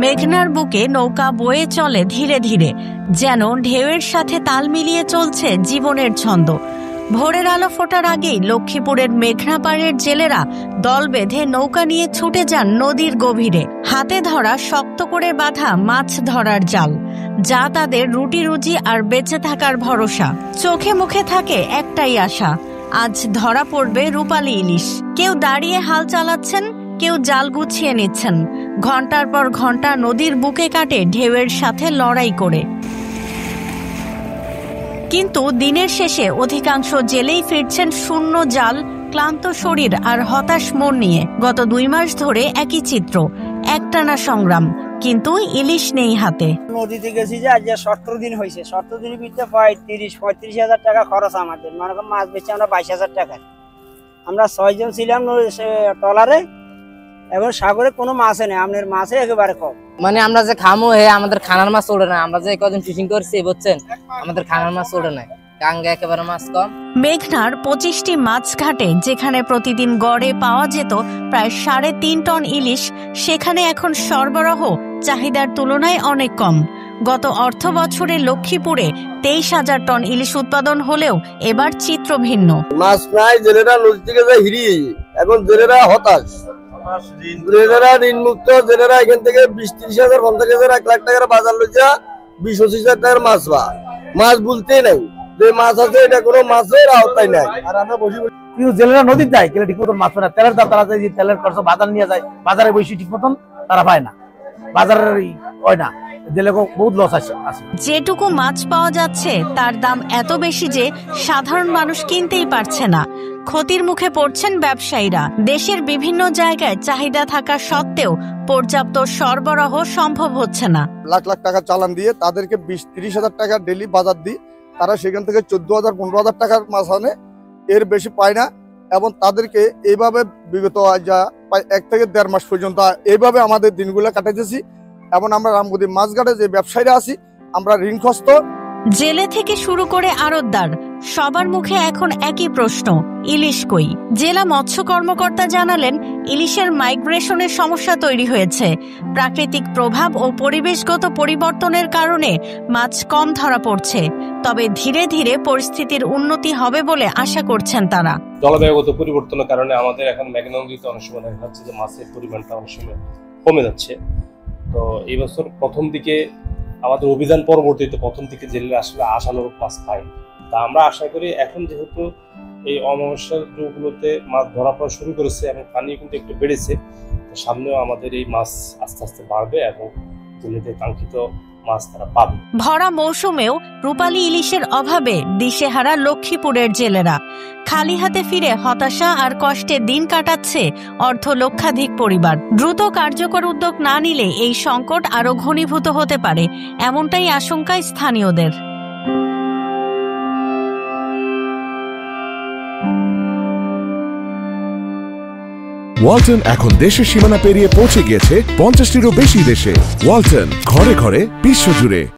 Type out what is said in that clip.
মেঘনার বুকে নৌকা বয়ে চলে ধীরে ধীরে, যেন ঢেউয়ের সাথে তাল মিলিয়ে চলছে জীবনের ছন্দ। ভোরের আলো ফোটার আগেই লক্ষ্মীপুরের মেঘনা পাড়ের জেলেরা দল বেঁধে নৌকা নিয়ে ছুটে যান নদীর গভীরে, হাতে ধরা শক্ত করে বাঁধা মাছ ধরার জাল, যা তাদের রুটি রুজি আর বেঁচে থাকার ভরসা। চোখে মুখে থাকে একটাই আশা, আজ ধরা পড়বে রূপালী ইলিশ। কেউ দাঁড়িয়ে হাল চালাচ্ছেন, কেউ জাল গুছিয়ে নিচ্ছেন, ঘন্টার পর ঘন্টা নদীর বুকে কাটে ঢেউয়ের সাথে লড়াই করে। কিন্তু দিনের শেষে অধিকাংশ জেলেই ফিরছেন শূন্য জাল, ক্লান্ত শরীর আর হতাশ মন নিয়ে। গত 2 মাস ধরে একই চিত্র, একটানা সংগ্রাম, কিন্তু ইলিশ নেই হাতে। নদীতে গেছি যে আজ 17 দিন হয়েছে, 17 দিনের ভিতরে 35 হাজার টাকা খরচ আমাদের। মানে মাছ বেচে আমরা 22,000 টাকা। আমরা 6 জন ছিলাম ট্রলারে, এখন সাগরে কোনো মাছে নেই, আমাদের মাছে একেবারে কম। মানে আমরা যে খামো আমাদের খানার মাছ ওঠে না। আমরা যে কদিন ফিশিং করছি বুঝছেন, আমাদের খানার মাছ ওঠে না, টাঙ্গে একেবারে মাছ কম। মেঘনার 25টি মাছ ঘাটে যেখানে প্রতিদিন গড়ে পাওয়া যেত প্রায় 3.5 টন ইলিশ, সেখানে এখন সরবরাহ চাহিদার তুলনায় অনেক কম। গত অর্থ বছরে লক্ষ্মীপুরে 23,000 টন ইলিশ উৎপাদন হলেও এবার চিত্র ভিন্ন। মাছ নাই, জেলেরা নদী থেকে যায় হিরিয়ে, এখন জেলেরা হতাশ, জেলেরা ঋণমুক্ত, জেলেরা এখান থেকে 20-30 হাজার 50 হাজার 1 লাখ টাকার বাজার লইয়া 20-25 হাজার টাকার মাছ মাছ বলতে নাই, যে মাছ আছে এটা কোনো মাছের আওতায় নাই। আর আমরা বসে কিন্তু জেলেরা নদীর যায় গেলে ঠিক মতন মাছ পায় না। তেলের দাম তারা যে তেলের খরচ বাজার নিয়ে যায়, বাজারে বসে ঠিক মতন তারা পায় না, বাজারের হয় না, বহুত লস আছে। যেটুকু মাছ পাওয়া যাচ্ছে তার দাম এত বেশি যে সাধারণ মানুষ কিনতেই পারছে না। ক্ষতির মুখে পড়ছেন ব্যবসায়ীরা। দেশের বিভিন্ন জায়গায় চাহিদা থাকা সত্ত্বেও পর্যাপ্ত সরবরাহ সম্ভব হচ্ছে না। লাখ লাখ টাকা চালান দিয়ে তাদেরকে 20-30 হাজার টাকা ডেলি বাজার দিই, তারা সেখান থেকে 14,000-15 হাজার টাকার মাছ আনে, এর বেশি পায় না। এবং তাদেরকে এইভাবে বিগত 1 থেকে 1.5 মাস পর্যন্ত এইভাবে আমাদের দিনগুলো কাটাইতেছি। এবং আমরা রামগতি মাছঘাটে যে ব্যবসায়ীরা আছি, আমরা ঋণগ্রস্ত। জেলে থেকে শুরু করে আড়তদার সবার মুখে এখন একই প্রশ্ন, ইলিশ কই? জেলা মৎস্য কর্মকর্তা জানালেন, ইলিশের মাইগ্রেশনের সমস্যা তৈরি হয়েছে। প্রাকৃতিক প্রভাব ও পরিবেশগত পরিবর্তনের কারণে মাছ কম ধরা পড়ছে, তবে ধীরে ধীরে পরিস্থিতির উন্নতি হবে বলে আশা করছেন তারা। জলবায়ুগত পরিবর্তনের কারণে আমাদের এখন মেঘনা নদীতে অনেক সময় দেখা যাচ্ছে যে মাছের পরিমাণটা অনেক সময় কমে যাচ্ছে। তো এই বছর প্রথম দিকে আমাদের অভিযান পরবর্তীতে প্রথম দিকে জেলেরা আসলে আশানুরূপ মাছ পায়। তা আমরা আশা করি এখন যেহেতু এই অমাবস্যার যুগগুলোতে মাছ ধরা পড়া শুরু করেছে এবং পানি কিন্তু একটু বেড়েছে, তো সামনেও আমাদের এই মাছ আস্তে আস্তে বাড়বে এবং জেলেদের কাঙ্ক্ষিত মাছ তারা পাবে। ভরা মৌসুমেও রূপালী ইলিশের অভাবে দিশেহারা লক্ষ্মীপুরের জেলেরা। খালি হাতে ফিরে হতাশা আর কষ্টে দিন কাটাচ্ছে লক্ষাধিক পরিবার। দ্রুত কার্যকর উদ্যোগ না নিলে এই সংকট আরো ঘনীভূত হতে পারে, এমনটাই আশঙ্কা স্থানীয়দের। ওয়ালটন এখন দেশের সীমানা পেরিয়ে পৌঁছে গিয়েছে 50টিরও বেশি দেশে। ওয়ালটন, ঘরে ঘরে বিশ্বজুড়ে।